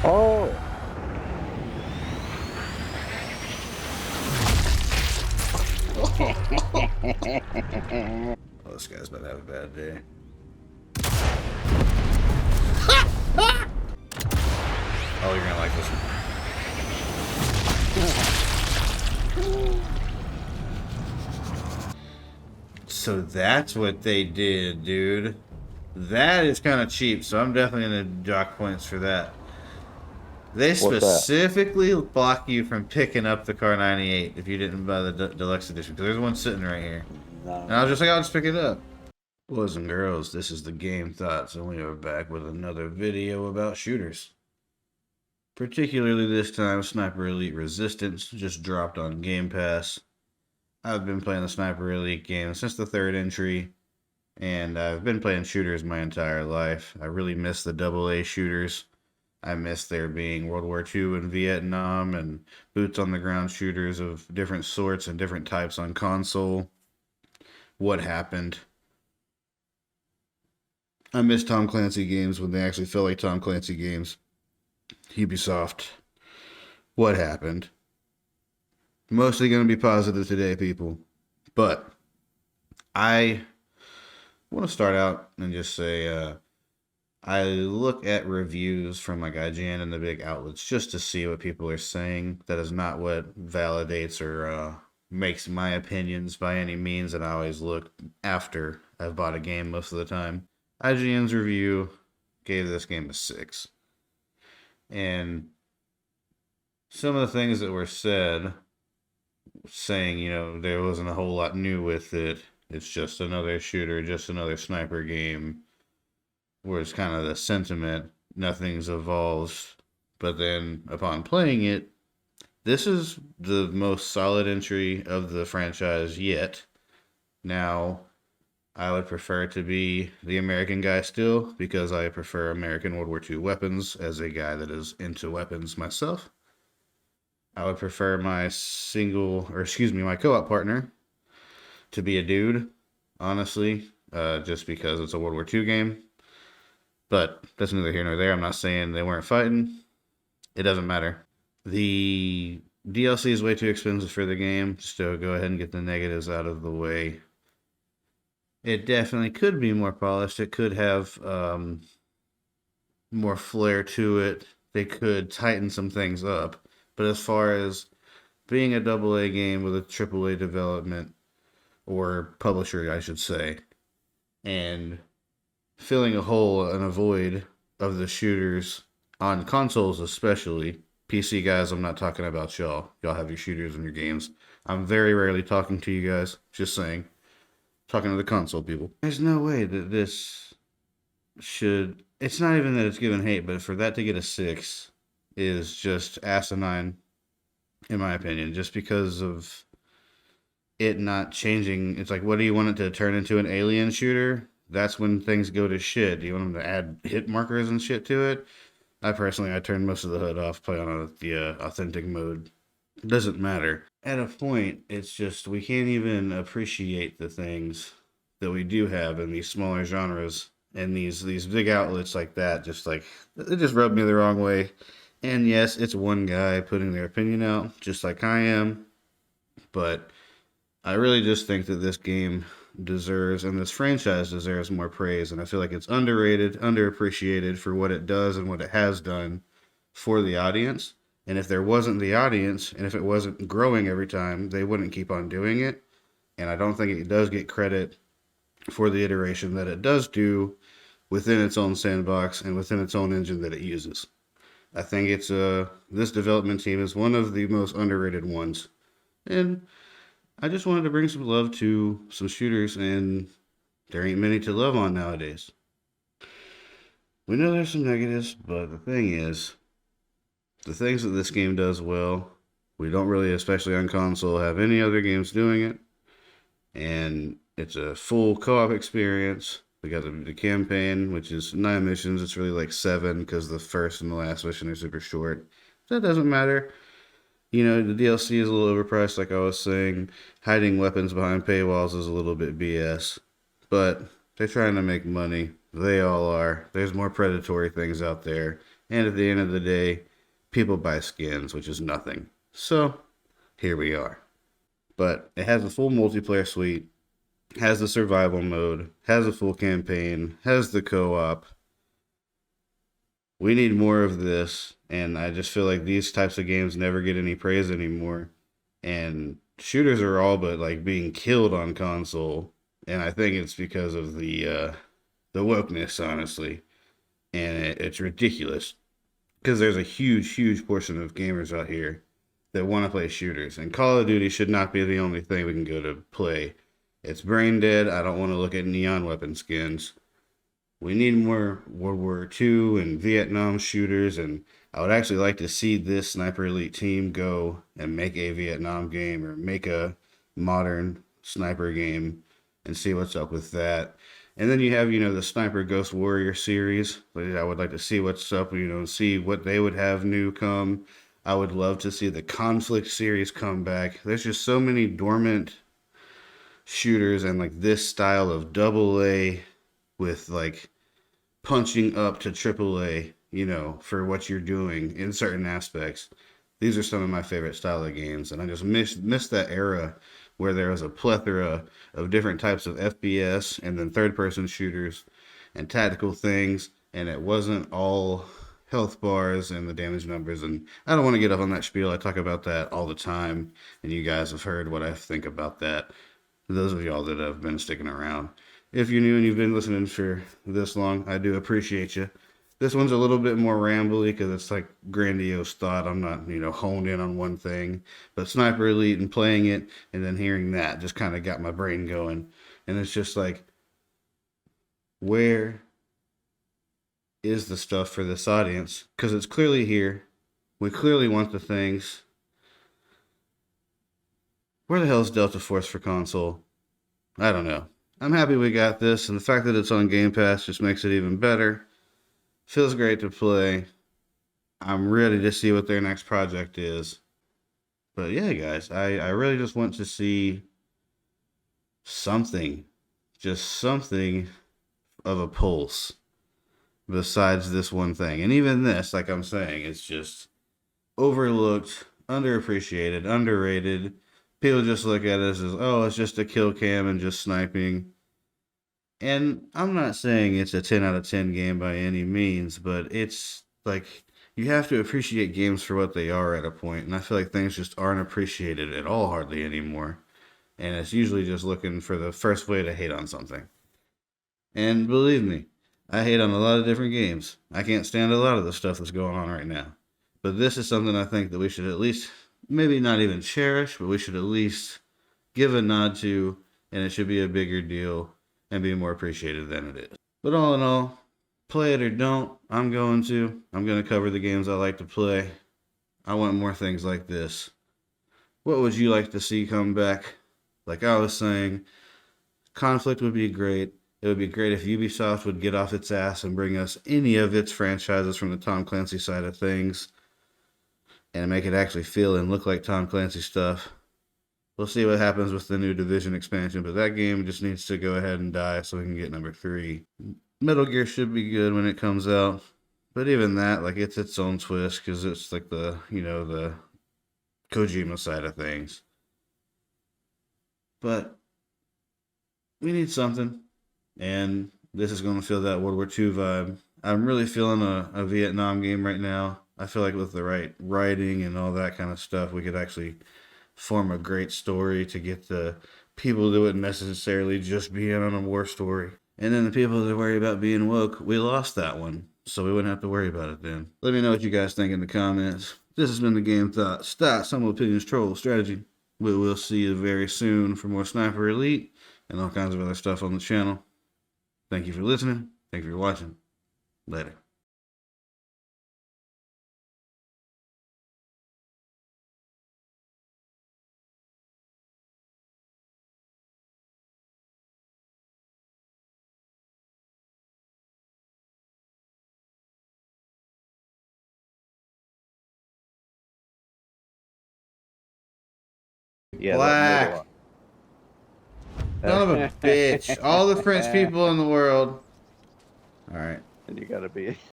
Oh, Oh, this guy's about to have a bad day. Oh, you're gonna like this one. So that's what they did, dude. That is kind of cheap, so I'm definitely gonna dock points for that. They what's that? specifically block you from picking up the car 98 if you didn't buy the deluxe edition, because there's one sitting right here. And I was No. just like, I'll just pick it up. Boys and girls, this is the Game Thoughts, and we are back with another video about shooters. Particularly this time, Sniper Elite Resistance just dropped on Game Pass. I've been playing the Sniper Elite game since the third entry, and I've been playing shooters my entire life. I really miss the AA shooters. I miss there being World War II and Vietnam and boots on the ground shooters of different sorts and different types on console. What happened? I miss Tom Clancy games when they actually felt like Tom Clancy games. Ubisoft. What happened? Mostly going to be positive today, people. But I want to start out and just say I look at reviews from like IGN and the big outlets just to see what people are saying. That is not what validates or makes my opinions by any means, and I always look after I've bought a game most of the time. IGN's review gave this game a 6. And some of the things that were said, saying, there wasn't a whole lot new with it. It's just another shooter, just another sniper game. Was kind of the sentiment. Nothing's evolved. But then upon playing it, this is the most solid entry of the franchise yet. Now, I would prefer it to be the American guy still, because I prefer American World War II weapons as a guy that is into weapons myself. I would prefer my my co-op partner to be a dude, honestly, just because it's a World War II game. But that's neither here nor there. I'm not saying they weren't fighting. It doesn't matter. The DLC is way too expensive for the game, just to go ahead and get the negatives out of the way. It definitely could be more polished. It could have more flair to it. They could tighten some things up. But as far as being a AA game with a AAA development, or publisher, I should say, and filling a hole and a void of the shooters on consoles especially. PC guys, I'm not talking about y'all. Y'all have your shooters in your games. I'm very rarely talking to you guys. Just saying. Talking to the console people. There's no way that this should... It's not even that it's given hate, but for that to get a 6 is just asinine, in my opinion. Just because of it not changing. It's like, what do you want it to turn into, an alien shooter? That's when things go to shit. Do you want them to add hit markers and shit to it? I turn most of the HUD off, play on the authentic mode. It doesn't matter. At a point, it's just we can't even appreciate the things that we do have in these smaller genres and these big outlets like that. Just like, it just rubbed me the wrong way. And yes, it's one guy putting their opinion out, just like I am. But I really just think that this game deserves, and this franchise deserves, more praise. And I feel like it's underrated, underappreciated for what it does and what it has done for the audience. And if there wasn't the audience, and if it wasn't growing every time, they wouldn't keep on doing it. And I don't think it does get credit for the iteration that it does do within its own sandbox and within its own engine that it uses. I think it's this development team is one of the most underrated ones. And I just wanted to bring some love to some shooters, and there ain't many to love on nowadays. We know there's some negatives, but the thing is, the things that this game does well, we don't really, especially on console, have any other games doing it. And it's a full co-op experience. We got the campaign, which is 9 missions. It's really like 7 because the first and the last mission are super short. That doesn't matter. The DLC is a little overpriced, like I was saying. Hiding weapons behind paywalls is a little bit BS. But They're trying to make money. They all are. There's more predatory things out there. And at the end of the day, people buy skins, which is nothing. So, here we are. But it has a full multiplayer suite, has the survival mode, has a full campaign, has the co op. We need more of this, and I just feel like these types of games never get any praise anymore. And shooters are all but like being killed on console, and I think it's because of the wokeness, honestly, and it's ridiculous because there's a huge portion of gamers out here that want to play shooters, and Call of Duty should not be the only thing we can go to play. It's brain dead. I don't want to look at neon weapon skins. We need more World War II and Vietnam shooters, and I would actually like to see this Sniper Elite team go and make a Vietnam game or make a modern sniper game and see what's up with that. And then you have, the Sniper Ghost Warrior series. I would like to see what's up, see what they would have new come. I would love to see the Conflict series come back. There's just so many dormant shooters and like this style of double A with like punching up to triple A, for what you're doing in certain aspects. These are some of my favorite style of games, and I just miss that era where there was a plethora of different types of FPS and then third person shooters and tactical things, and it wasn't all health bars and the damage numbers. And I don't want to get up on that spiel. I talk about that all the time, and you guys have heard what I think about that. Those of y'all that have been sticking around. If you're new and you've been listening for this long, I do appreciate you. This one's a little bit more rambly because it's like grandiose thought. I'm not, honed in on one thing. But Sniper Elite and playing it and then hearing that just kind of got my brain going. And it's just like, where is the stuff for this audience? Because it's clearly here. We clearly want the things. Where the hell is Delta Force for console? I don't know. I'm happy we got this, and the fact that it's on Game Pass just makes it even better. Feels great to play. I'm ready to see what their next project is. But yeah, guys, I really just want to see something, just something of a pulse besides this one thing. And even this, like I'm saying, it's just overlooked, underappreciated, underrated. People just look at it as, oh, it's just a kill cam and just sniping. And I'm not saying it's a 10 out of 10 game by any means, but it's like you have to appreciate games for what they are at a point, and I feel like things just aren't appreciated at all hardly anymore. And it's usually just looking for the first way to hate on something. And believe me, I hate on a lot of different games. I can't stand a lot of the stuff that's going on right now. But this is something I think that we should at least, maybe not even cherish, but we should at least give a nod to, and it should be a bigger deal and be more appreciated than it is. But all in all, play it or don't, I'm going to. I'm going to cover the games I like to play. I want more things like this. What would you like to see come back? Like I was saying, Conflict would be great. It would be great if Ubisoft would get off its ass and bring us any of its franchises from the Tom Clancy side of things and make it actually feel and look like Tom Clancy stuff. We'll see what happens with the new Division expansion, but that game just needs to go ahead and die so we can get number 3. Metal Gear should be good when it comes out, but even that, like, it's its own twist because it's like the Kojima side of things. But we need something, and this is going to feel that World War II vibe. I'm really feeling a Vietnam game right now. I feel like with the right writing and all that kind of stuff, we could actually form a great story to get the people that wouldn't necessarily just be in on a war story. And then the people that worry about being woke, we lost that one. So we wouldn't have to worry about it then. Let me know what you guys think in the comments. This has been the Game Thought. Stats, some opinions, troll, strategy. We will see you very soon for more Sniper Elite and all kinds of other stuff on the channel. Thank you for listening. Thank you for watching. Later. Yeah, that made a Black. lot. Son of a bitch. All the French people in the world. All right. And you gotta be